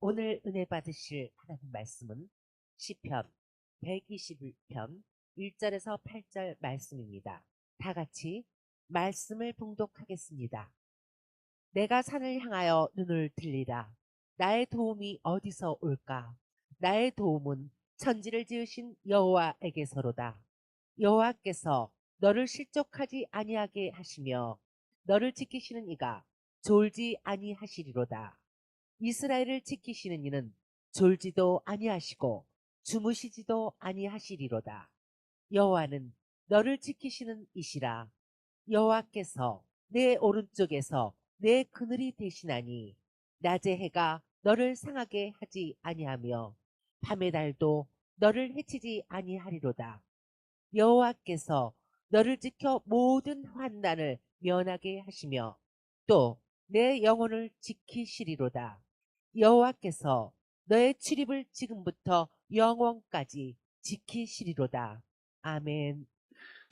오늘 은혜 받으실 하나님 말씀은 시편 121편 1절에서 8절 말씀입니다. 다 같이 말씀을 봉독하겠습니다. 내가 산을 향하여 눈을 들리라. 나의 도움이 어디서 올까? 나의 도움은 천지를 지으신 여호와에게서로다. 여호와께서 너를 실족하지 아니하게 하시며 너를 지키시는 이가 졸지 아니하시리로다. 이스라엘을 지키시는 이는 졸지도 아니하시고 주무시지도 아니하시리로다. 여호와는 너를 지키시는 이시라. 여호와께서 내 오른쪽에서 내 그늘이 되시나니 낮의 해가 너를 상하게 하지 아니하며 밤의 달도 너를 해치지 아니하리로다. 여호와께서 너를 지켜 모든 환난을 면하게 하시며 또 내 영혼을 지키시리로다. 여호와께서 너의 출입을 지금부터 영원까지 지키시리로다. 아멘.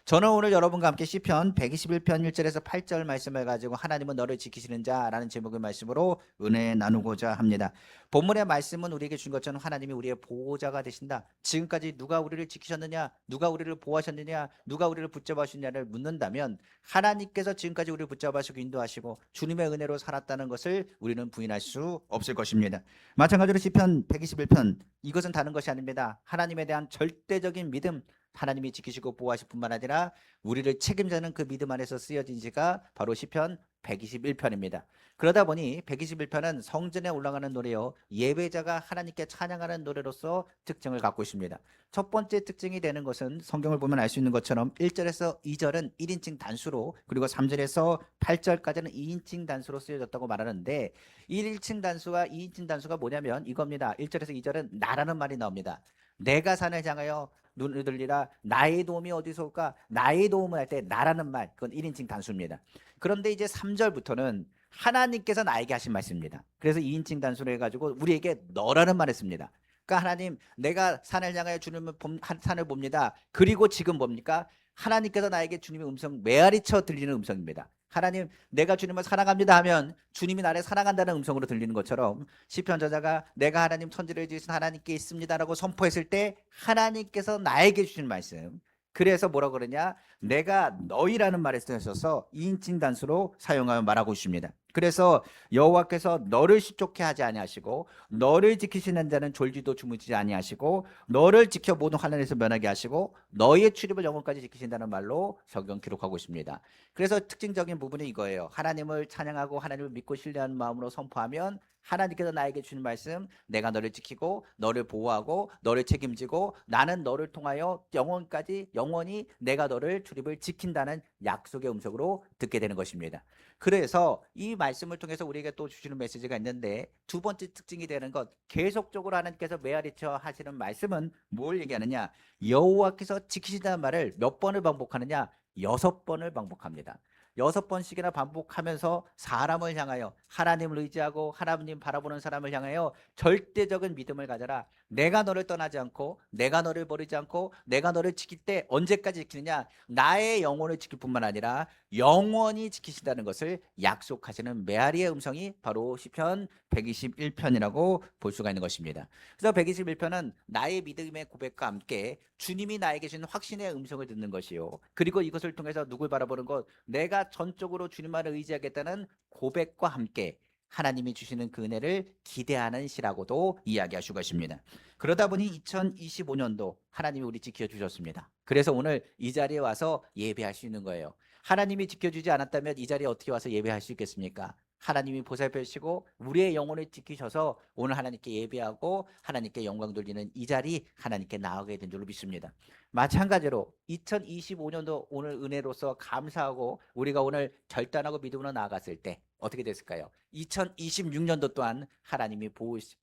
저는 오늘 여러분과 함께 시편 121편 1절에서 8절 말씀을 가지고 하나님은 너를 지키시는 자라는 제목의 말씀으로 은혜 나누고자 합니다. 본문의 말씀은 우리에게 준 것처럼 하나님이 우리의 보호자가 되신다. 지금까지 누가 우리를 지키셨느냐, 누가 우리를 보호하셨느냐, 누가 우리를 붙잡아 주느냐를 묻는다면 하나님께서 지금까지 우리를 붙잡아 주고 인도하시고 주님의 은혜로 살았다는 것을 우리는 부인할 수 없을 것입니다. 마찬가지로 시편 121편 이것은 다른 것이 아닙니다. 하나님에 대한 절대적인 믿음, 하나님이 지키시고 보호하실 뿐만 아니라 우리를 책임지는 그 믿음 안에서 쓰여진 지가 바로 시편 121편입니다. 그러다 보니 121편은 성전에 올라가는 노래요, 예배자가 하나님께 찬양하는 노래로서 특징을 갖고 있습니다. 첫 번째 특징이 되는 것은 성경을 보면 알 수 있는 것처럼 1절에서 2절은 1인칭 단수로, 그리고 3절에서 8절까지는 2인칭 단수로 쓰여졌다고 말하는데 1인칭 단수와 2인칭 단수가 뭐냐면 이겁니다. 1절에서 2절은 나라는 말이 나옵니다. 내가 산을 향하여 눈을 들리라. 나의 도움이 어디서 올까? 나의 도움을 할 때 나라는 말, 그건 1인칭 단수입니다. 그런데 이제 3절부터는 하나님께서 나에게 하신 말씀입니다. 그래서 2인칭 단수로 해가지고 우리에게 너라는 말을 씁니다. 그러니까 하나님, 내가 산을 향하여 주님을 산을 봅니다. 그리고 지금 뭡니까? 하나님께서 나에게 주님의 음성, 메아리쳐 들리는 음성입니다. 하나님, 내가 주님을 사랑합니다 하면 주님이 나를 사랑한다는 음성으로 들리는 것처럼 시편 저자가 내가 하나님 천지를 지으신 하나님께 있습니다라고 선포했을 때 하나님께서 나에게 주신 말씀, 그래서 뭐라 그러냐, 내가 너희라는 말을 쓰셔서 2인칭 단수로 사용하며 말하고 있습니다. 그래서 여호와께서 너를 실족해 하지 아니하시고 너를 지키시는 자는 졸지도 주무시지 아니하시고 너를 지켜 모든 환난에서 면하게 하시고 너희의 출입을 영원까지 지키신다는 말로 성경 기록하고 있습니다. 그래서 특징적인 부분이 이거예요. 하나님을 찬양하고 하나님을 믿고 신뢰하는 마음으로 선포하면 하나님께서 나에게 주는 말씀, 내가 너를 지키고 너를 보호하고 너를 책임지고 나는 너를 통하여 영원까지 영원히 내가 너를 출입을 지킨다는 약속의 음성으로 듣게 되는 것입니다. 그래서 이 말씀을 통해서 우리에게 또 주시는 메시지가 있는데, 두 번째 특징이 되는 것, 계속적으로 하나님께서 메아리쳐 하시는 말씀은 뭘 얘기하느냐, 여호와께서 지키시다는 말을 몇 번을 반복하느냐, 6번을 반복합니다. 6번씩이나 반복하면서 사람을 향하여, 하나님을 의지하고 하나님 바라보는 사람을 향하여 절대적인 믿음을 가져라. 내가 너를 떠나지 않고 내가 너를 버리지 않고 내가 너를 지킬 때 언제까지 지키느냐, 나의 영혼을 지킬 뿐만 아니라 영원히 지키신다는 것을 약속하시는 메아리의 음성이 바로 시편 121편이라고 볼 수가 있는 것입니다. 그래서 121편은 나의 믿음의 고백과 함께 주님이 나에게 주신 확신의 음성을 듣는 것이요, 그리고 이것을 통해서 누굴 바라보는 것, 내가 전적으로 주님만을 의지하겠다는 고백과 함께 하나님이 주시는 그 은혜를 기대하는 시라고도 이야기하실 것입니다. 그러다 보니 2025년도 하나님이 우리 지켜주셨습니다. 그래서 오늘 이 자리에 와서 예배할 수 있는 거예요. 하나님이 지켜주지 않았다면 이 자리에 어떻게 와서 예배할 수 있겠습니까? 하나님이 보살펴주시고 우리의 영혼을 지키셔서 오늘 하나님께 예배하고 하나님께 영광 돌리는 이 자리 하나님께 나아가게 된 줄로 믿습니다. 마찬가지로 2025년도 오늘 은혜로서 감사하고 우리가 오늘 결단하고 믿음으로 나아갔을 때 어떻게 됐을까요? 2026년도 또한 하나님이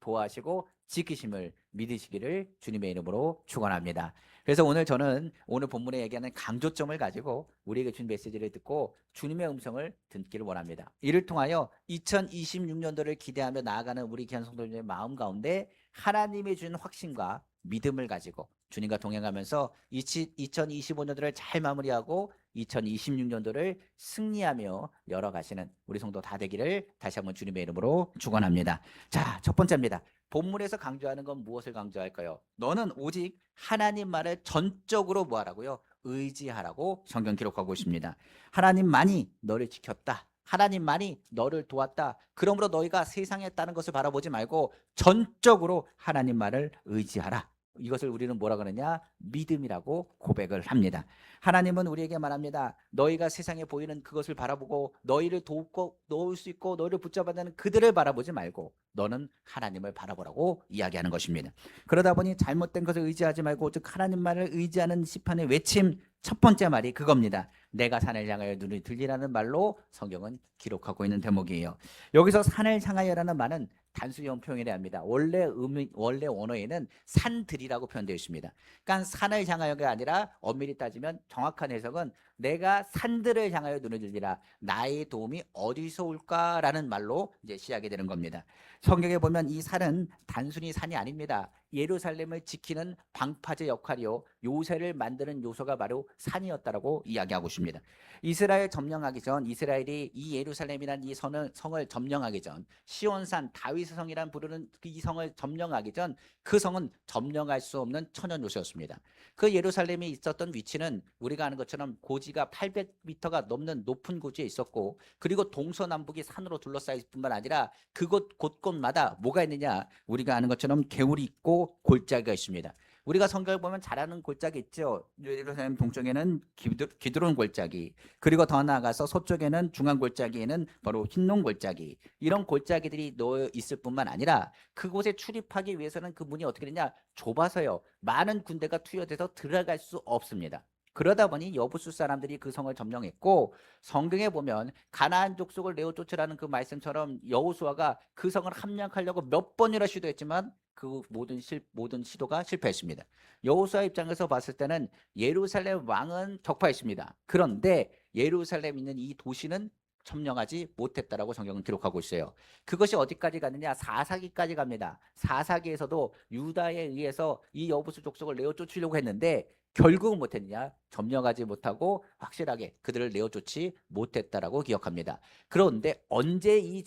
보호하시고 지키심을 믿으시기를 주님의 이름으로 축원합니다. 그래서 오늘 저는 오늘 본문에 얘기하는 강조점을 가지고 우리에게 준 메시지를 듣고 주님의 음성을 듣기를 원합니다. 이를 통하여 2026년도를 기대하며 나아가는 우리 귀한 성도님의 마음 가운데 하나님이 주는 확신과 믿음을 가지고 주님과 동행하면서 2025년도를 잘 마무리하고 2026년도를 승리하며 열어가시는 우리 성도 다 되기를 다시 한번 주님의 이름으로 축원합니다. 자, 첫 번째입니다. 본문에서 강조하는 건 무엇을 강조할까요? 너는 오직 하나님 말을 전적으로 뭐하라고요? 의지하라고 성경 기록하고 있습니다. 하나님만이 너를 지켰다. 하나님만이 너를 도왔다. 그러므로 너희가 세상에 따른 것을 바라보지 말고 전적으로 하나님 말을 의지하라. 이것을 우리는 뭐라 그러냐? 믿음이라고 고백을 합니다. 하나님은 우리에게 말합니다. 너희가 세상에 보이는 그것을 바라보고 너희를 도울 수 있고 너희를 붙잡아내는 그들을 바라보지 말고 너는 하나님을 바라보라고 이야기하는 것입니다. 그러다 보니 잘못된 것을 의지하지 말고 오직 하나님만을 의지하는 시편의 외침 첫 번째 말이 그겁니다. 내가 산을 향하여 눈을 들리라는 말로 성경은 기록하고 있는 대목이에요. 여기서 산을 향하여라는 말은 단수형 표현이라 합니다. 원래 원어에는 산들이라고 표현되어 있습니다. 그러니까 산을 향하여가 아니라 엄밀히 따지면 정확한 해석은 내가 산들을 향하여 눈을 들리라. 나의 도움이 어디서 올까라는 말로 이제 시작이 되는 겁니다. 성경에 보면 이 산은 단순히 산이 아닙니다. 예루살렘을 지키는 방파제 역할이요, 요새를 만드는 요소가 바로 산이었다라고 이야기하고 있습니다. 이스라엘 점령하기 전, 이스라엘이 이 예루살렘이라는 이 성을 점령하기 전, 시온산 다윗의 성이란 부르는 이 성을 점령하기 전 그 성은 점령할 수 없는 천연 요새였습니다. 그 예루살렘이 있었던 위치는 우리가 아는 것처럼 고지가 800m가 넘는 높은 고지에 있었고, 그리고 동서남북이 산으로 둘러싸일 뿐만 아니라 그곳 곳곳마다 뭐가 있느냐, 우리가 아는 것처럼 개울이 있고 골짜기가 있습니다. 우리가 성경을 보면 잘 아는 골짜기 있죠. 예루살렘 동쪽에는 기드론 골짜기, 그리고 더 나아가서 서쪽에는 중앙 골짜기에는 바로 흰놈 골짜기, 이런 골짜기들이 놓여 있을 뿐만 아니라 그곳에 출입하기 위해서는 그 문이 어떻게 되냐, 좁아서요, 많은 군대가 투여돼서 들어갈 수 없습니다. 그러다 보니 여부수 사람들이 그 성을 점령했고, 성경에 보면 가나안 족속을 내어 쫓으라는 그 말씀처럼 여호수아가 그 성을 함락하려고 몇 번이나 시도했지만 그 모든 시도가 실패했습니다. 여호수아 입장에서 봤을 때는 예루살렘 왕은 격파했습니다. 그런데 예루살렘 있는 이 도시는 점령하지 못했다라고 성경은 기록하고 있어요. 그것이 어디까지 갔느냐? 4사기까지 갑니다. 4사기에서도 유다에 의해서 이 여부수 족속을 내어 쫓으려고 했는데 결국은 못했느냐? 점령하지 못하고 확실하게 그들을 내어 쫓지 못했다라고 기억합니다. 그런데 언제 이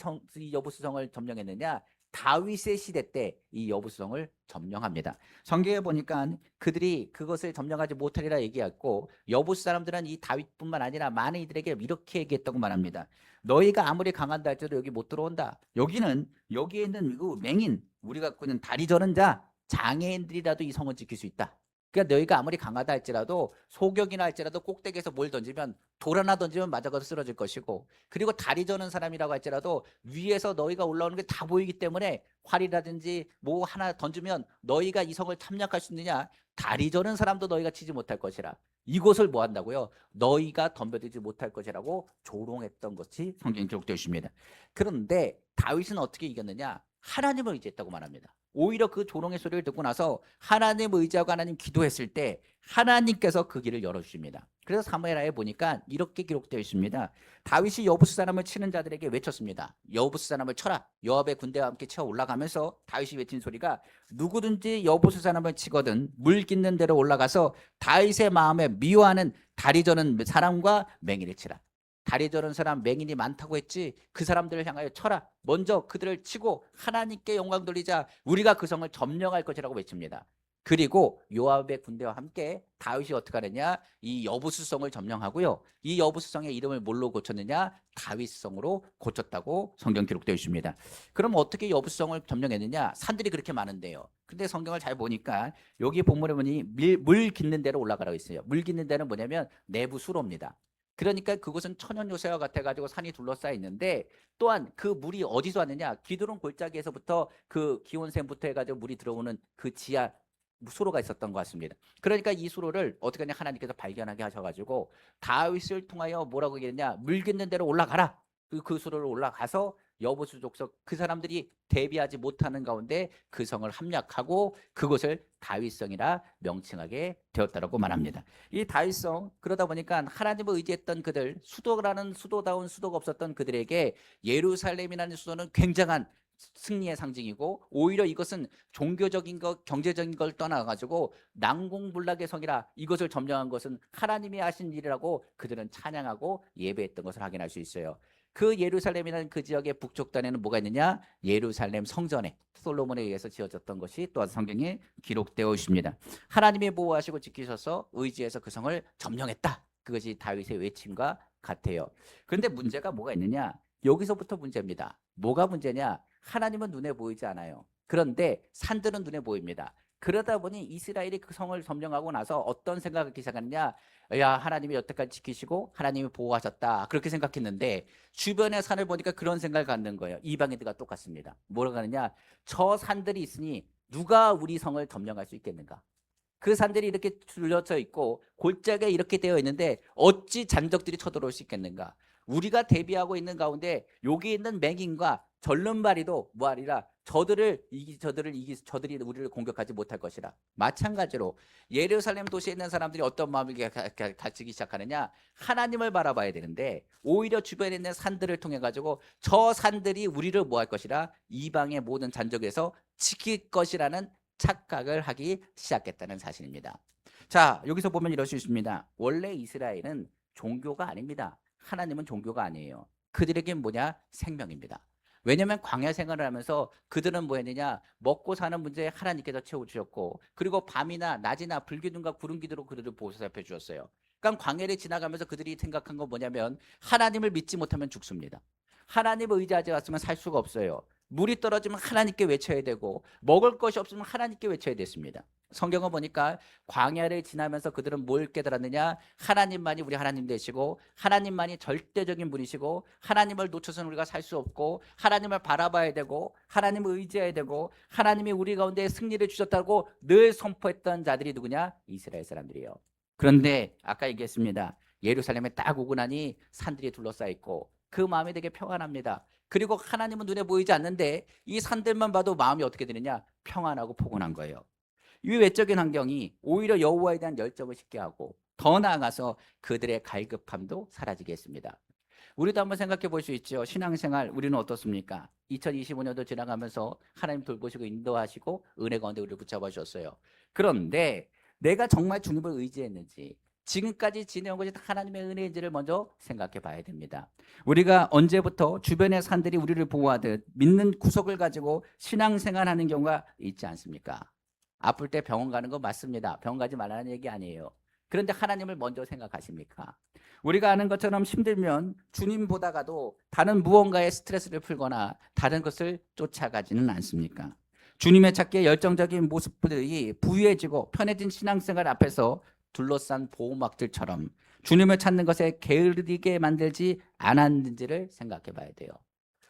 여부수성을 점령했느냐? 다윗의 시대 때 이 여부수성을 점령합니다. 성경에 보니까 그들이 그것을 점령하지 못하리라 얘기했고, 여부수 사람들은 이 다윗뿐만 아니라 많은 이들에게 이렇게 얘기했다고 말합니다. 너희가 아무리 강한다 할지라도 여기 못 들어온다. 여기에 있는 그 맹인, 우리가 갖고 있는 다리 저는 자, 장애인들이라도 이 성을 지킬 수 있다. 그러니까 너희가 아무리 강하다 할지라도, 소격이나 할지라도 꼭대기에서 뭘 던지면, 돌 하나 던지면 맞아가서 쓰러질 것이고, 그리고 다리 저는 사람이라고 할지라도 위에서 너희가 올라오는 게 다 보이기 때문에 활이라든지 뭐 하나 던지면 너희가 이 성을 탐략할 수 있느냐? 다리 저는 사람도 너희가 치지 못할 것이라. 이곳을 뭐 한다고요? 너희가 덤벼들지 못할 것이라고 조롱했던 것이 성경에 기록되어 있습니다. 그런데 다윗은 어떻게 이겼느냐? 하나님을 의지했다고 말합니다. 오히려 그 조롱의 소리를 듣고 나서 하나님 의지하고 하나님 기도했을 때 하나님께서 그 길을 열어주십니다. 그래서 사무엘하에 보니까 이렇게 기록되어 있습니다. 다윗이 여부수 사람을 치는 자들에게 외쳤습니다. 여부수 사람을 쳐라. 요압의 군대와 함께 치어 올라가면서 다윗이 외친 소리가, 누구든지 여부수 사람을 치거든 물 깃는 데로 올라가서 다윗의 마음에 미워하는 다리 저는 사람과 맹인을 치라. 다리 저는 사람, 맹인이 많다고 했지, 그 사람들을 향하여 쳐라. 먼저 그들을 치고 하나님께 영광 돌리자. 우리가 그 성을 점령할 것이라고 외칩니다. 그리고 요압의 군대와 함께 다윗이 어떻게 하느냐, 이 여부수성을 점령하고요, 이 여부수성의 이름을 뭘로 고쳤느냐, 다윗성으로 고쳤다고 성경 기록되어 있습니다. 그럼 어떻게 여부수성을 점령했느냐? 산들이 그렇게 많은데요. 근데 성경을 잘 보니까 여기 본문에 보니 물 깃는 데로 올라가라고 있어요. 물 깃는 데는 뭐냐면 내부 수로입니다. 그러니까 그곳은 천연 요새와 같아가지고 산이 둘러싸여 있는데, 또한 그 물이 어디서 왔느냐, 기드론 골짜기에서부터 그 기온샘부터 해가지고 물이 들어오는 그 지하 수로가 있었던 것 같습니다. 그러니까 이 수로를 어떻게 하냐, 하나님께서 발견하게 하셔가지고 다윗을 통하여 뭐라고 얘기했냐, 물 깃는 데로 올라가라. 그 수로를 올라가서 여부수 족속 그 사람들이 대비하지 못하는 가운데 그 성을 함락하고 그곳을 다윗성이라 명칭하게 되었다라고 말합니다. 이 다윗성, 그러다 보니까 하나님을 의지했던 그들, 수도다운 수도가 없었던 그들에게 예루살렘이라는 수도는 굉장한 승리의 상징이고, 오히려 이것은 종교적인 것, 경제적인 걸 떠나가지고 난공불락의 성이라, 이것을 점령한 것은 하나님이 하신 일이라고 그들은 찬양하고 예배했던 것을 확인할 수 있어요. 그 예루살렘이라는 그 지역의 북쪽단에는 뭐가 있느냐? 예루살렘 성전에 솔로몬에 의해서 지어졌던 것이 또한 성경에 기록되어 있습니다. 하나님이 보호하시고 지키셔서 의지해서 그 성을 점령했다. 그것이 다윗의 외침과 같아요. 그런데 문제가 뭐가 있느냐? 여기서부터 문제입니다. 뭐가 문제냐? 하나님은 눈에 보이지 않아요. 그런데 산들은 눈에 보입니다. 그러다 보니 이스라엘이 그 성을 점령하고 나서 어떤 생각을 하기 시작하느냐? 야, 하나님이 여태까지 지키시고 하나님이 보호하셨다. 그렇게 생각했는데 주변의 산을 보니까 그런 생각을 갖는 거예요. 이방인들과 똑같습니다. 뭐라고 하느냐? 저 산들이 있으니 누가 우리 성을 점령할 수 있겠는가? 그 산들이 이렇게 둘러져 있고 골짜기에 이렇게 되어 있는데 어찌 잔적들이 쳐들어올 수 있겠는가? 우리가 대비하고 있는 가운데 여기 있는 맹인과 절름발이도 뭐하리라? 저들이 우리를 공격하지 못할 것이라. 마찬가지로 예루살렘 도시에 있는 사람들이 어떤 마음을 가지기 시작하느냐? 하나님을 바라봐야 되는데 오히려 주변에 있는 산들을 통해 가지고 저 산들이 우리를 뭐할 것이라? 이방의 모든 잔적에서 지킬 것이라는 착각을 하기 시작했다는 사실입니다. 자, 여기서 보면 이럴 수 있습니다. 원래 이스라엘은 종교가 아닙니다. 하나님은 종교가 아니에요. 그들에겐 뭐냐? 생명입니다. 왜냐하면 광야 생활을 하면서 그들은 뭐 했느냐? 먹고 사는 문제에 하나님께서 채워주셨고 그리고 밤이나 낮이나 불기둥과 구름기둥으로 그들을 보살펴 주셨어요. 그러니까 광야를 지나가면서 그들이 생각한 건 뭐냐면 하나님을 믿지 못하면 죽습니다. 하나님을 의지하지 않으면 살 수가 없어요. 물이 떨어지면 하나님께 외쳐야 되고 먹을 것이 없으면 하나님께 외쳐야 됐습니다. 성경을 보니까 광야를 지나면서 그들은 뭘 깨달았느냐? 하나님만이 우리 하나님 되시고 하나님만이 절대적인 분이시고 하나님을 놓쳐서는 우리가 살 수 없고 하나님을 바라봐야 되고 하나님을 의지해야 되고 하나님이 우리 가운데 승리를 주셨다고 늘 선포했던 자들이 누구냐? 이스라엘 사람들이에요. 그런데 아까 얘기했습니다. 예루살렘에 딱 오고 나니 산들이 둘러싸여 있고 그 마음이 되게 평안합니다. 그리고 하나님은 눈에 보이지 않는데 이 산들만 봐도 마음이 어떻게 되느냐? 평안하고 포근한 거예요. 이 외적인 환경이 오히려 여호와에 대한 열정을 식게 하고 더 나아가서 그들의 갈급함도 사라지게 했습니다. 우리도 한번 생각해 볼 수 있죠. 신앙생활 우리는 어떻습니까? 2025년도 지나가면서 하나님 돌보시고 인도하시고 은혜 가운데 우리를 붙잡아 주셨어요. 그런데 내가 정말 주님을 의지했는지 지금까지 지내온 것이 다 하나님의 은혜인지를 먼저 생각해 봐야 됩니다. 우리가 언제부터 주변의 산들이 우리를 보호하듯 믿는 구석을 가지고 신앙생활하는 경우가 있지 않습니까? 아플 때 병원 가는 거 맞습니다. 병원 가지 말라는 얘기 아니에요. 그런데 하나님을 먼저 생각하십니까? 우리가 아는 것처럼 힘들면 주님 보다가도 다른 무언가의 스트레스를 풀거나 다른 것을 쫓아가지는 않습니까? 주님의 찾기에 열정적인 모습들이 부유해지고 편해진 신앙생활 앞에서 둘러싼 보호막들처럼 주님을 찾는 것에 게으르게 만들지 않았는지를 생각해 봐야 돼요.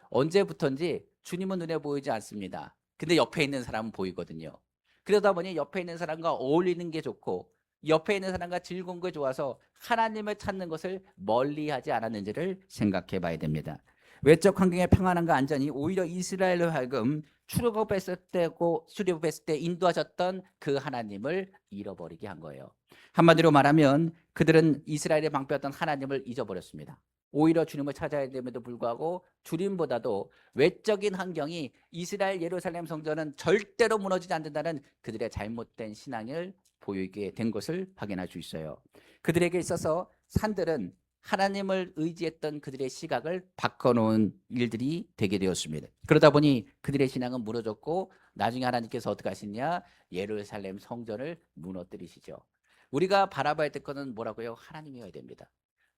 언제부턴지 주님은 눈에 보이지 않습니다. 근데 옆에 있는 사람은 보이거든요. 그러다 보니 옆에 있는 사람과 어울리는 게 좋고 옆에 있는 사람과 즐거운 게 좋아서 하나님을 찾는 것을 멀리하지 않았는지를 생각해 봐야 됩니다. 외적 환경의 평안함과 안전이 오히려 이스라엘로 하여금 출애굽했을 때 인도하셨던 그 하나님을 잃어버리게 한 거예요. 한마디로 말하면 그들은 이스라엘의 방패였던 하나님을 잊어버렸습니다. 오히려 주님을 찾아야 됨에도 불구하고 주님보다도 외적인 환경이 이스라엘 예루살렘 성전은 절대로 무너지지 않는다는 그들의 잘못된 신앙을 보이게 된 것을 확인할 수 있어요. 그들에게 있어서 산들은 하나님을 의지했던 그들의 시각을 바꿔놓은 일들이 되게 되었습니다. 그러다 보니 그들의 신앙은 무너졌고 나중에 하나님께서 어떻게 하시냐? 예루살렘 성전을 무너뜨리시죠. 우리가 바라봐야 될 것은 뭐라고요? 하나님이어야 됩니다.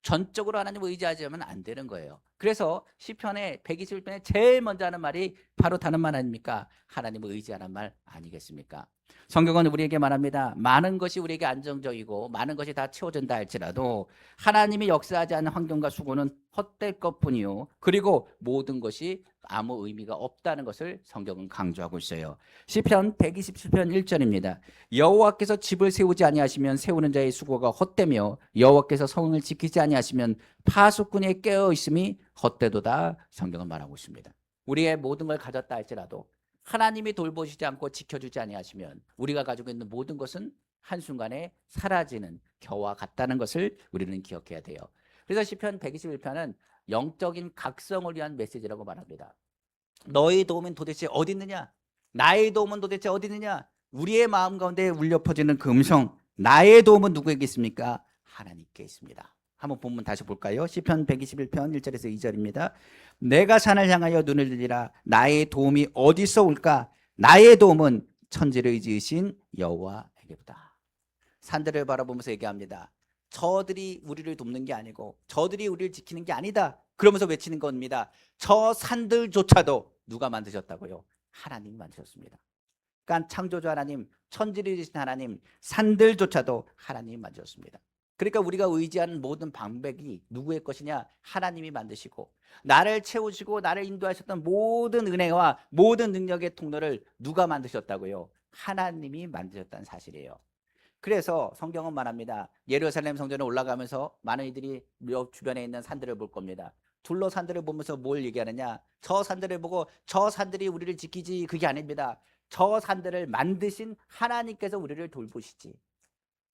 전적으로 하나님을 의지하지면 안 되는 거예요. 그래서 시편의 121편에 제일 먼저 하는 말이 바로 다른 말 아닙니까? 하나님을 의지하는 말 아니겠습니까? 성경은 우리에게 말합니다. 많은 것이 우리에게 안정적이고 많은 것이 다 채워진다 할지라도 하나님이 역사하지 않는 환경과 수고는 헛될 것뿐이요. 그리고 모든 것이 아무 의미가 없다는 것을 성경은 강조하고 있어요. 시편 127편 1절입니다. 여호와께서 집을 세우지 아니하시면 세우는 자의 수고가 헛되며 여호와께서 성을 지키지 아니하시면 파수꾼이 깨어 있음이 헛되도다. 성경은 말하고 있습니다. 우리의 모든 걸 가졌다 할지라도 하나님이 돌보시지 않고 지켜주지 아니하시면 우리가 가지고 있는 모든 것은 한순간에 사라지는 겨와 같다는 것을 우리는 기억해야 돼요. 그래서 시편 121편은 영적인 각성을 위한 메시지라고 말합니다. 너의 도움은 도대체 어디 있느냐? 나의 도움은 도대체 어디 있느냐? 우리의 마음 가운데 울려 퍼지는 그 음성, 나의 도움은 누구에게 있습니까? 하나님께 있습니다. 한번 본문 다시 볼까요? 시편 121편 1절에서 2절입니다. 내가 산을 향하여 눈을 들리라. 나의 도움이 어디서 올까? 나의 도움은 천지를 지으신 여호와에게로다. 산들을 바라보면서 얘기합니다. 저들이 우리를 돕는 게 아니고 저들이 우리를 지키는 게 아니다. 그러면서 외치는 겁니다. 저 산들조차도 누가 만드셨다고요? 하나님이 만드셨습니다. 그러니까 창조주 하나님, 천지를 지으신 하나님, 산들조차도 하나님이 만드셨습니다. 그러니까 우리가 의지하는 모든 방백이 누구의 것이냐? 하나님이 만드시고 나를 채우시고 나를 인도하셨던 모든 은혜와 모든 능력의 통로를 누가 만드셨다고요? 하나님이 만드셨다는 사실이에요. 그래서 성경은 말합니다. 예루살렘 성전에 올라가면서 많은 이들이 몇 주변에 있는 산들을 볼 겁니다. 둘러 산들을 보면서 뭘 얘기하느냐? 저 산들을 보고 저 산들이 우리를 지키지, 그게 아닙니다. 저 산들을 만드신 하나님께서 우리를 돌보시지.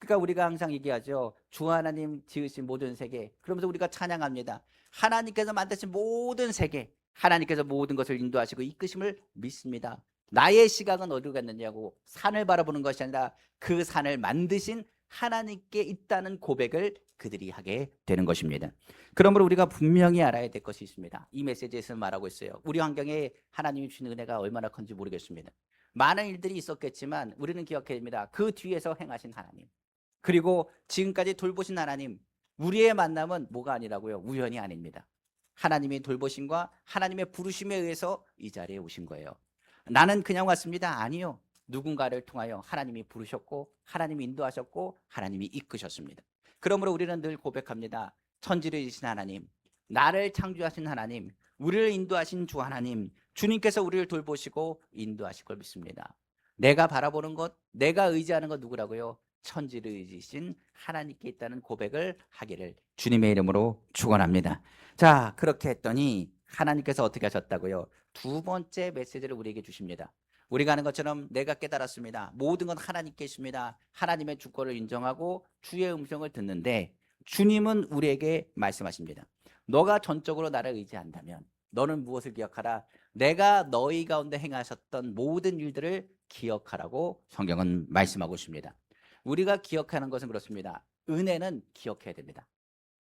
그러니까 우리가 항상 얘기하죠. 주 하나님 지으신 모든 세계. 그러면서 우리가 찬양합니다. 하나님께서 만드신 모든 세계, 하나님께서 모든 것을 인도하시고 이끄심을 믿습니다. 나의 시각은 어디로 갔느냐고, 산을 바라보는 것이 아니라 그 산을 만드신 하나님께 있다는 고백을 그들이 하게 되는 것입니다. 그러므로 우리가 분명히 알아야 될 것이 있습니다. 이 메시지에서 말하고 있어요. 우리 환경에 하나님이 주신 은혜가 얼마나 큰지 모르겠습니다. 많은 일들이 있었겠지만 우리는 기억해야 됩니다. 그 뒤에서 행하신 하나님, 그리고 지금까지 돌보신 하나님, 우리의 만남은 뭐가 아니라고요? 우연이 아닙니다. 하나님의 돌보심과 하나님의 부르심에 의해서 이 자리에 오신 거예요. 나는 그냥 왔습니다. 아니요. 누군가를 통하여 하나님이 부르셨고 하나님이 인도하셨고 하나님이 이끄셨습니다. 그러므로 우리는 늘 고백합니다. 천지를 지으신 하나님, 나를 창조하신 하나님, 우리를 인도하신 주 하나님, 주님께서 우리를 돌보시고 인도하실 걸 믿습니다. 내가 바라보는 것, 내가 의지하는 것 누구라고요? 천지를 지으신 하나님께 있다는 고백을 하기를 주님의 이름으로 축원합니다. 자, 그렇게 했더니 하나님께서 어떻게 하셨다고요? 두 번째 메시지를 우리에게 주십니다. 우리가 아는 것처럼 내가 깨달았습니다. 모든 건 하나님께 있습니다. 하나님의 주권을 인정하고 주의 음성을 듣는데 주님은 우리에게 말씀하십니다. 너가 전적으로 나를 의지한다면 너는 무엇을 기억하라? 내가 너희 가운데 행하셨던 모든 일들을 기억하라고 성경은 말씀하고 있습니다. 우리가 기억하는 것은 그렇습니다. 은혜는 기억해야 됩니다.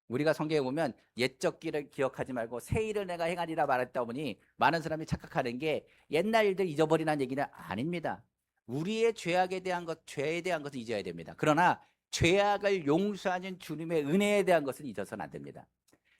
우리가 성경에 보면 옛적 길을 기억하지 말고 새 일을 내가 행하리라 말했다 보니 많은 사람이 착각하는 게 옛날 일들 잊어버리라는 얘기는 아닙니다. 우리의 죄악에 대한 것, 죄에 대한 것은 잊어야 됩니다. 그러나 죄악을 용서하는 주님의 은혜에 대한 것은 잊어서는 안 됩니다.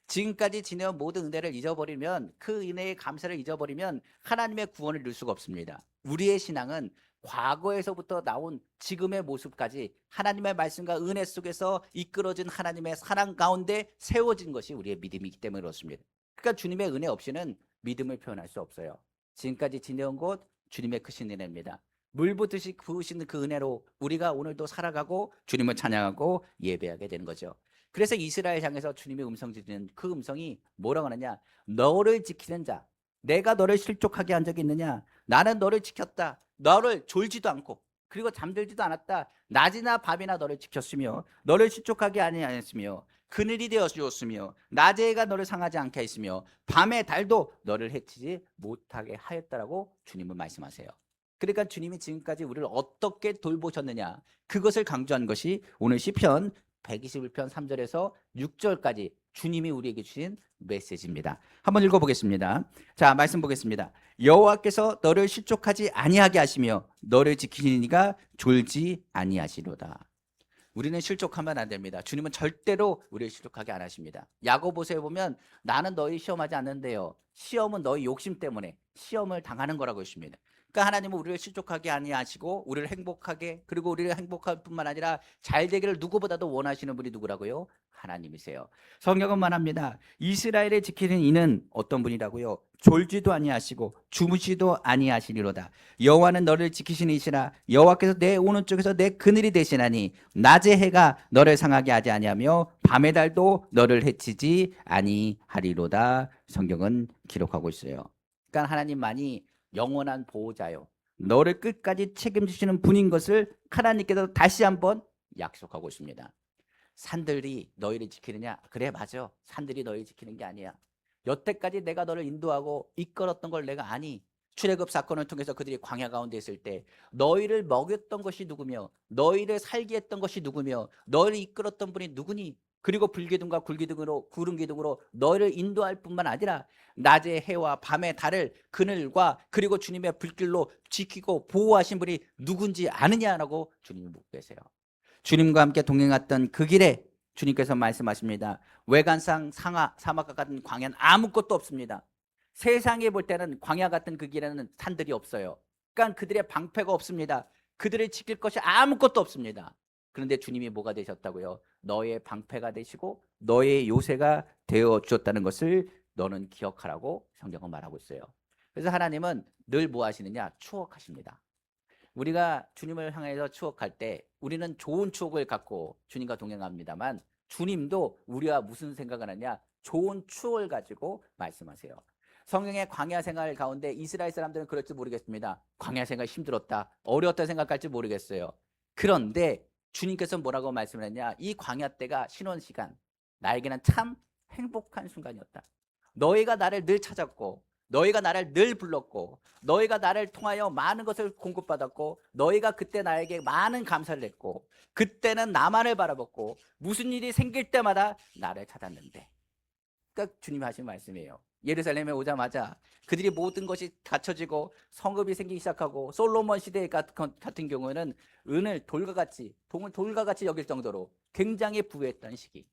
지금까지 지내온 모든 은혜를 잊어버리면, 그 은혜의 감사를 잊어버리면 하나님의 구원을 이룰 수가 없습니다. 우리의 신앙은 과거에서부터 나온 지금의 모습까지 하나님의 말씀과 은혜 속에서 이끌어진 하나님의 사랑 가운데 세워진 것이 우리의 믿음이기 때문에 그렇습니다. 그러니까 주님의 은혜 없이는 믿음을 표현할 수 없어요. 지금까지 지내온 것 주님의 크신 은혜입니다. 물 붓듯이 부으시는 그 은혜로 우리가 오늘도 살아가고 주님을 찬양하고 예배하게 되는 거죠. 그래서 이스라엘 향해서 주님의 음성 지르는 그 음성이 뭐라고 하느냐? 너를 지키는 자, 내가 너를 실족하게 한 적이 있느냐? 나는 너를 지켰다. 너를 졸지도 않고 그리고 잠들지도 않았다. 낮이나 밤이나 너를 지켰으며 너를 실족하게 아니하였으며 그늘이 되어 주었으며 낮의 해가 너를 상하지 않게 했으며 밤의 달도 너를 해치지 못하게 하였다라고 주님은 말씀하세요. 그러니까 주님이 지금까지 우리를 어떻게 돌보셨느냐, 그것을 강조한 것이 오늘 시편 121편 3절에서 6절까지 주님이 우리에게 주신 메시지입니다. 한번 읽어보겠습니다. 자, 말씀 보겠습니다. 여호와께서 너를 실족하지 아니하게 하시며 너를 지키는 이가 졸지 아니하시로다. 우리는 실족하면 안 됩니다. 주님은 절대로 우리를 실족하게 안 하십니다. 야고보서에 보면 나는 너희 시험하지 않는데요, 시험은 너희 욕심 때문에 시험을 당하는 거라고 했습니다. 그러니까 하나님은 우리를 실족하게 아니하시고 우리를 행복하게, 그리고 우리를 행복할 뿐만 아니라 잘 되기를 누구보다도 원하시는 분이 누구라고요? 하나님이세요. 성경은 말합니다. 이스라엘을 지키는 이는 어떤 분이라고요? 졸지도 아니하시고 주무시도 아니하시리로다. 여호와는 너를 지키시는 이시라. 여호와께서 내 오른쪽에서 내 그늘이 되시나니 낮의 해가 너를 상하게 하지 아니하며 밤의 달도 너를 해치지 아니하리로다. 성경은 기록하고 있어요. 그러니까 하나님만이 영원한 보호자요, 너를 끝까지 책임지시는 분인 것을 하나님께서 다시 한번 약속하고 있습니다. 산들이 너희를 지키느냐? 그래, 맞아. 산들이 너희를 지키는 게 아니야. 여태까지 내가 너를 인도하고 이끌었던 걸 내가 아니. 출애굽 사건을 통해서 그들이 광야 가운데 있을 때 너희를 먹였던 것이 누구며 너희를 살게 했던 것이 누구며 너희를 이끌었던 분이 누구니? 그리고 불기둥과 굴기둥으로 구름 기둥으로 너희를 인도할 뿐만 아니라 낮의 해와 밤의 달을 그늘과 그리고 주님의 불길로 지키고 보호하신 분이 누군지 아느냐라고 주님이 묻고 계세요. 주님과 함께 동행했던 그 길에 주님께서 말씀하십니다. 외관상 사막과 같은 광야는 아무것도 없습니다. 세상에 볼 때는 광야 같은 그 길에는 산들이 없어요. 그러니까 그들의 방패가 없습니다. 그들을 지킬 것이 아무것도 없습니다. 그런데 주님이 뭐가 되셨다고요? 너의 방패가 되시고 너의 요새가 되어 주었다는 것을 너는 기억하라고 성경은 말하고 있어요. 그래서 하나님은 늘 뭐 하시느냐? 추억하십니다. 우리가 주님을 향해서 추억할 때 우리는 좋은 추억을 갖고 주님과 동행합니다만 주님도 우리와 무슨 생각을 하냐? 좋은 추억을 가지고 말씀하세요. 성경의 광야 생활 가운데 이스라엘 사람들은 그럴지 모르겠습니다. 광야 생활 힘들었다, 어려웠다 생각할지 모르겠어요. 그런데 주님께서 뭐라고 말씀을 했냐? 이 광야 때가 신혼 시간, 나에게는 참 행복한 순간이었다. 너희가 나를 늘 찾았고 너희가 나를 늘 불렀고 너희가 나를 통하여 많은 것을 공급받았고 너희가 그때 나에게 많은 감사를 했고 그때는 나만을 바라봤고 무슨 일이 생길 때마다 나를 찾았는데, 그러니까 주님이 하신 말씀이에요. 예루살렘에 오자마자 그들이 모든 것이 갖춰지고 성읍이 생기기 시작하고 솔로몬 시대 같은 경우에는 은을 돌과 같이 동을 돌과 같이 여길 정도로 굉장히 부유했던 시기.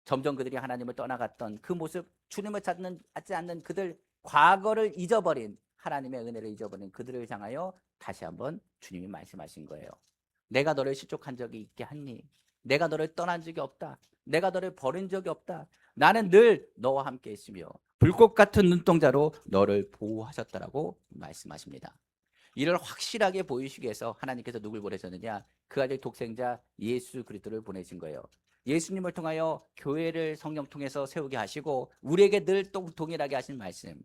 점점 그들이 하나님을 떠나갔던 그 모습, 주님을 찾지 않는 그들, 과거를 잊어버린, 하나님의 은혜를 잊어버린 그들을 향하여 다시 한번 주님이 말씀하신 거예요. 내가 너를 실족한 적이 있게 하니, 내가 너를 떠난 적이 없다, 내가 너를 버린 적이 없다, 나는 늘 너와 함께 있으며 불꽃 같은 눈동자로 너를 보호하셨다라고 말씀하십니다. 이를 확실하게 보이시기 위해서 하나님께서 누굴 보내셨느냐? 그 아들 독생자 예수 그리스도를 보내신 거예요. 예수님을 통하여 교회를 성령 통해서 세우게 하시고 우리에게 늘 동일하게 하신 말씀.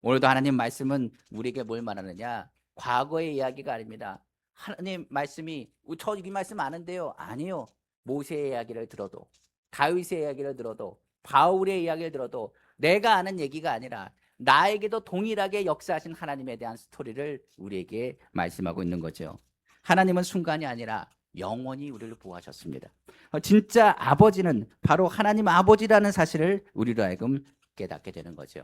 오늘도 하나님 말씀은 우리에게 뭘 말하느냐? 과거의 이야기가 아닙니다. 하나님 말씀이 저 이 말씀 아는데요. 아니요. 모세의 이야기를 들어도, 다윗의 이야기를 들어도, 바울의 이야기를 들어도 내가 아는 얘기가 아니라 나에게도 동일하게 역사하신 하나님에 대한 스토리를 우리에게 말씀하고 있는 거죠. 하나님은 순간이 아니라 영원히 우리를 보호하셨습니다. 진짜 아버지는 바로 하나님 아버지라는 사실을 우리로 하여금 깨닫게 되는 거죠.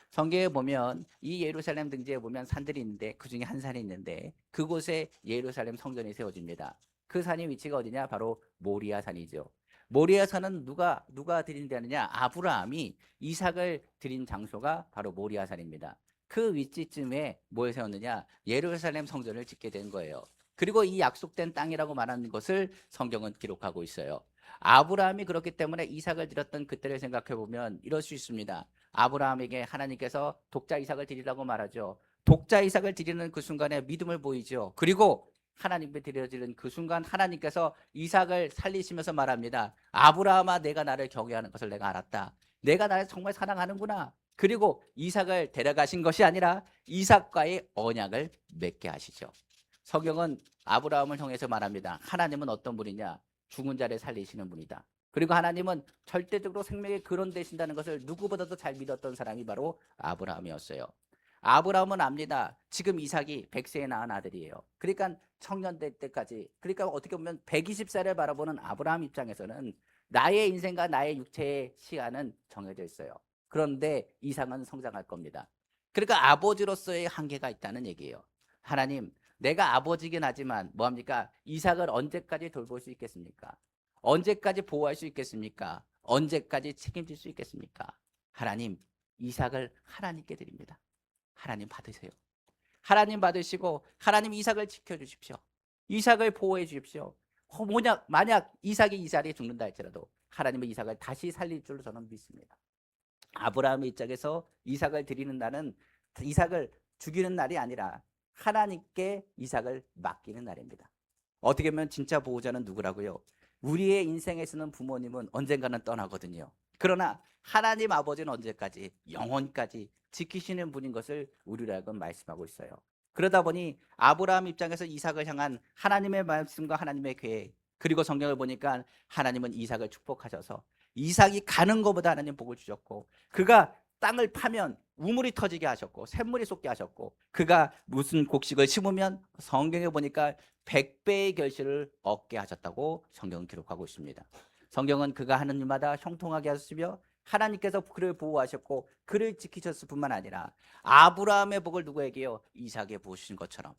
성경에 보면 이 예루살렘 등지에 보면 산들이 있는데 그 중에 한 산이 있는데 그곳에 예루살렘 성전이 세워집니다. 그 산의 위치가 어디냐? 바로 모리아 산이죠. 모리아 산은 누가 드린 데느냐? 아브라함이 이삭을 드린 장소가 바로 모리아 산입니다. 그 위치쯤에 뭘 세웠느냐? 예루살렘 성전을 짓게 된 거예요. 그리고 이 약속된 땅이라고 말하는 것을 성경은 기록하고 있어요. 아브라함이 그렇기 때문에 이삭을 드렸던 그때를 생각해 보면 이럴 수 있습니다. 아브라함에게 하나님께서 독자 이삭을 드리라고 말하죠. 독자 이삭을 드리는 그 순간에 믿음을 보이죠. 그리고 하나님께 드려지는 그 순간 하나님께서 이삭을 살리시면서 말합니다. 아브라함아, 내가 나를 경외하는 것을 내가 알았다. 내가 나를 정말 사랑하는구나. 그리고 이삭을 데려가신 것이 아니라 이삭과의 언약을 맺게 하시죠. 성경은 아브라함을 통해서 말합니다. 하나님은 어떤 분이냐? 죽은 자를 살리시는 분이다. 그리고 하나님은 절대적으로 생명의 근원 되신다는 것을 누구보다도 잘 믿었던 사람이 바로 아브라함이었어요. 아브라함은 압니다. 지금 이삭이 100세에 낳은 아들이에요. 그러니까 청년 될 때까지, 그러니까 어떻게 보면 120살을 바라보는 아브라함 입장에서는 나의 인생과 나의 육체의 시간은 정해져 있어요. 그런데 이삭은 성장할 겁니다. 그러니까 아버지로서의 한계가 있다는 얘기예요. 하나님, 내가 아버지긴 하지만 뭐합니까? 이삭을 언제까지 돌볼 수 있겠습니까? 언제까지 보호할 수 있겠습니까? 언제까지 책임질 수 있겠습니까? 하나님, 이삭을 하나님께 드립니다. 하나님 받으세요. 하나님 받으시고 하나님 이삭을 지켜주십시오. 이삭을 보호해 주십시오. 만약 이삭이 이 자리에 죽는다 할지라도 하나님은 이삭을 다시 살릴 줄로 저는 믿습니다. 아브라함의 입장에서 이삭을 드리는 날은 이삭을 죽이는 날이 아니라 하나님께 이삭을 맡기는 날입니다. 어떻게 보면 진짜 보호자는 누구라고요? 우리의 인생에서는 부모님은 언젠가는 떠나거든요. 그러나 하나님 아버지는 언제까지? 영원까지 지키시는 분인 것을 우리로 하여금 말씀하고 있어요. 그러다 보니 아브라함 입장에서 이삭을 향한 하나님의 말씀과 하나님의 계획, 그리고 성경을 보니까 하나님은 이삭을 축복하셔서 이삭이 가는 것보다 하나님 복을 주셨고, 그가 땅을 파면 우물이 터지게 하셨고 샘물이 솟게 하셨고, 그가 무슨 곡식을 심으면 성경에 보니까 100배의 결실을 얻게 하셨다고 성경은 기록하고 있습니다. 성경은 그가 하는 일마다 형통하게 하셨으며 하나님께서 그를 보호하셨고 그를 지키셨을 뿐만 아니라 아브라함의 복을 누구에게요? 이삭에 부으신 것처럼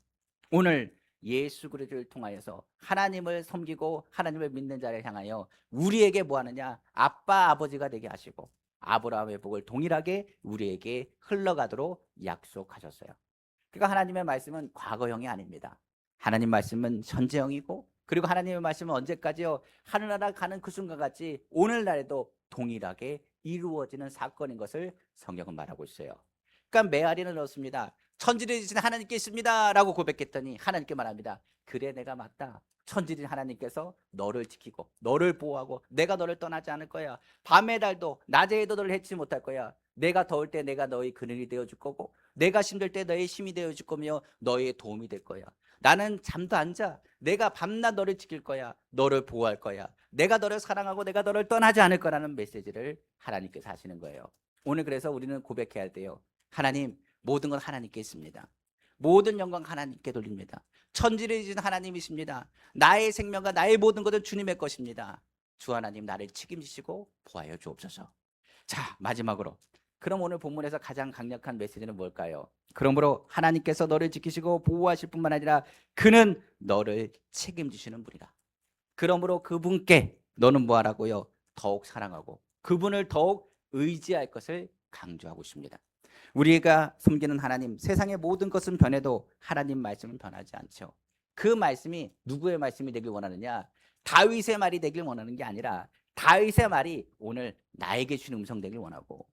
오늘 예수 그리스도를 통하여서 하나님을 섬기고 하나님을 믿는 자를 향하여 우리에게 뭐 하느냐? 아빠 아버지가 되게 하시고 아브라함의 복을 동일하게 우리에게 흘러가도록 약속하셨어요. 그러니까 하나님의 말씀은 과거형이 아닙니다. 하나님 말씀은 현재형이고 그리고 하나님의 말씀은 언제까지요? 하늘나라 가는 그 순간같이 오늘날에도 동일하게 이루어지는 사건인 것을 성경은 말하고 있어요. 그러니까 메아리는 넣습니다. 천지를 지신 하나님께 있습니다 라고 고백했더니 하나님께 말합니다. 그래 내가 맞다. 천지를 하나님께서 너를 지키고 너를 보호하고 내가 너를 떠나지 않을 거야. 밤에 달도 낮에 해도 너를 해치지 못할 거야. 내가 더울 때 내가 너의 그늘이 되어줄 거고 내가 힘들 때 너의 힘이 되어줄 거며 너의 도움이 될 거야. 나는 잠도 안 자. 내가 밤낮 너를 지킬 거야. 너를 보호할 거야. 내가 너를 사랑하고 내가 너를 떠나지 않을 거라는 메시지를 하나님께서 하시는 거예요. 오늘 그래서 우리는 고백해야 돼요. 하나님, 모든 건 하나님께 있습니다. 모든 영광 하나님께 돌립니다. 천지를 지은 하나님이십니다. 나의 생명과 나의 모든 것은 주님의 것입니다. 주 하나님 나를 책임지시고 보하여 주옵소서. 자, 마지막으로 그럼 오늘 본문에서 가장 강력한 메시지는 뭘까요? 그러므로 하나님께서 너를 지키시고 보호하실 뿐만 아니라 그는 너를 책임지시는 분이다. 그러므로 그분께 너는 뭐하라고요? 더욱 사랑하고 그분을 더욱 의지할 것을 강조하고 있습니다. 우리가 섬기는 하나님, 세상의 모든 것은 변해도 하나님 말씀은 변하지 않죠. 그 말씀이 누구의 말씀이 되길 원하느냐? 다윗의 말이 되길 원하는 게 아니라 다윗의 말이 오늘 나에게 주는 음성 되길 원하고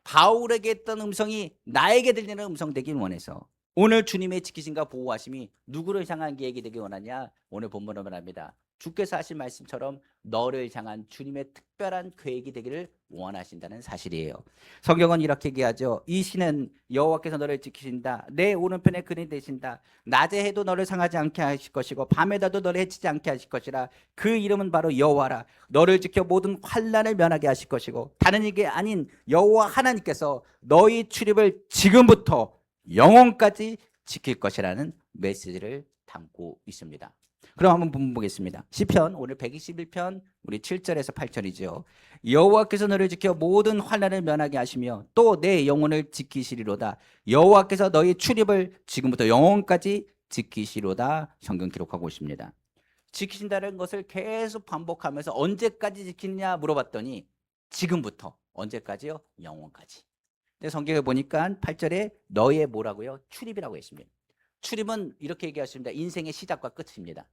바울에게 했던 음성이 나에게 들리는 음성 되길 원해서 오늘 주님의 지키심과 보호하심이 누구를 향한 계획이 되길 원하냐? 오늘 본문으로 말합니다. 주께서 하신 말씀처럼 너를 향한 주님의 특별한 계획이 되기를 원하신다는 사실이에요. 성경은 이렇게 얘기하죠. 이 시는 여호와께서 너를 지키신다. 내 오른편에 그리 되신다. 낮에 해도 너를 상하지 않게 하실 것이고 밤에다도 너를 해치지 않게 하실 것이라. 그 이름은 바로 여호와라. 너를 지켜 모든 환난을 면하게 하실 것이고 다른 이게 아닌 여호와 하나님께서 너희 출입을 지금부터 영원까지 지킬 것이라는 메시지를 담고 있습니다. 그럼 한번 본문 보겠습니다. 시편 오늘 121편 우리 7절에서 8절이죠. 여호와께서 너를 지켜 모든 환난을 면하게 하시며 또 내 영혼을 지키시리로다. 여호와께서 너희 출입을 지금부터 영원까지 지키시리로다. 성경 기록하고 있습니다. 지키신다는 것을 계속 반복하면서 언제까지 지키느냐 물어봤더니 지금부터 언제까지요? 영원까지. 근데 성경에 보니까 8절에 너의 뭐라고요? 출입이라고 했습니다. 출입은 이렇게 얘기하십니다. 인생의 시작과 끝입니다.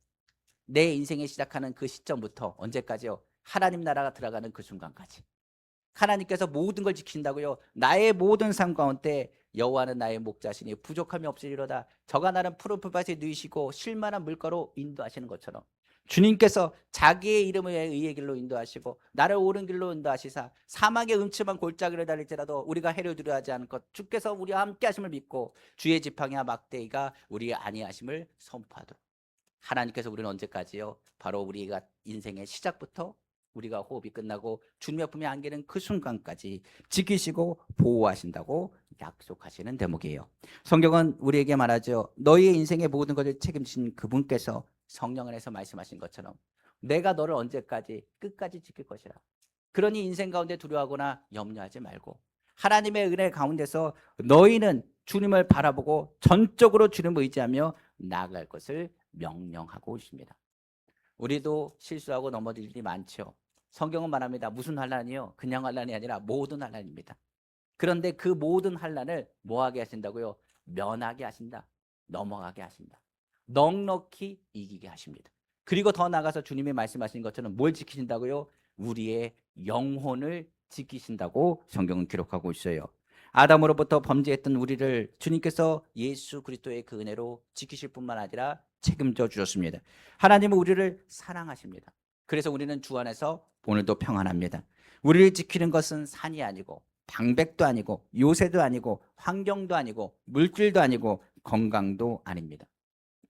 내 인생이 시작하는 그 시점부터 언제까지요? 하나님 나라가 들어가는 그 순간까지. 하나님께서 모든 걸 지킨다고요. 나의 모든 삶 가운데 여호와는 나의 목자시니 부족함이 없으리로다. 저가 나는 푸른 풀밭에 누이시고 쉴만한 물가로 인도하시는 것처럼 주님께서 자기의 이름을 위해 의의 길로 인도하시고 나를 옳은 길로 인도하시사 사막의 음침한 골짜기를 달릴지라도 우리가 해를 두려워하지 않을 것 주께서 우리와 함께 하심을 믿고 주의 지팡이와 막대기가 우리의 안위하심을 선포하도록. 하나님께서 우리는 언제까지요? 바로 우리가 인생의 시작부터 우리가 호흡이 끝나고 주님의 품에 안기는 그 순간까지 지키시고 보호하신다고 약속하시는 대목이에요. 성경은 우리에게 말하죠. 너희의 인생의 모든 것을 책임지신 그분께서 성령 안에서 말씀하신 것처럼 내가 너를 언제까지 끝까지 지킬 것이라. 그러니 인생 가운데 두려워하거나 염려하지 말고 하나님의 은혜 가운데서 너희는 주님을 바라보고 전적으로 주님을 의지하며 나아갈 것을 명령하고 있습니다. 우리도 실수하고 넘어질 일이 많죠. 성경은 말합니다. 무슨 환난이요? 그냥 환난이 아니라 모든 환난입니다. 그런데 그 모든 환난을 뭐하게 하신다고요? 면하게 하신다. 넘어가게 하신다. 넉넉히 이기게 하십니다. 그리고 더 나아가서 주님이 말씀하신 것처럼 뭘 지키신다고요? 우리의 영혼을 지키신다고 성경은 기록하고 있어요. 아담으로부터 범죄했던 우리를 주님께서 예수 그리스도의 그 은혜로 지키실 뿐만 아니라 책임져 주셨습니다. 하나님은 우리를 사랑하십니다. 그래서 우리는 주 안에서 오늘도 평안합니다. 우리를 지키는 것은 산이 아니고 방백도 아니고 요새도 아니고 환경도 아니고 물질도 아니고 건강도 아닙니다.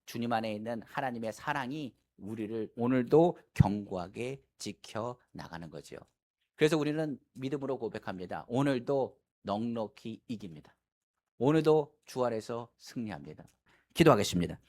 주님 안에 있는 하나님의 사랑이 우리를 오늘도 견고하게 지켜 나가는 거죠. 그래서 우리는 믿음으로 고백합니다. 오늘도 넉넉히 이깁니다. 오늘도 주 안에서 승리합니다. 기도하겠습니다.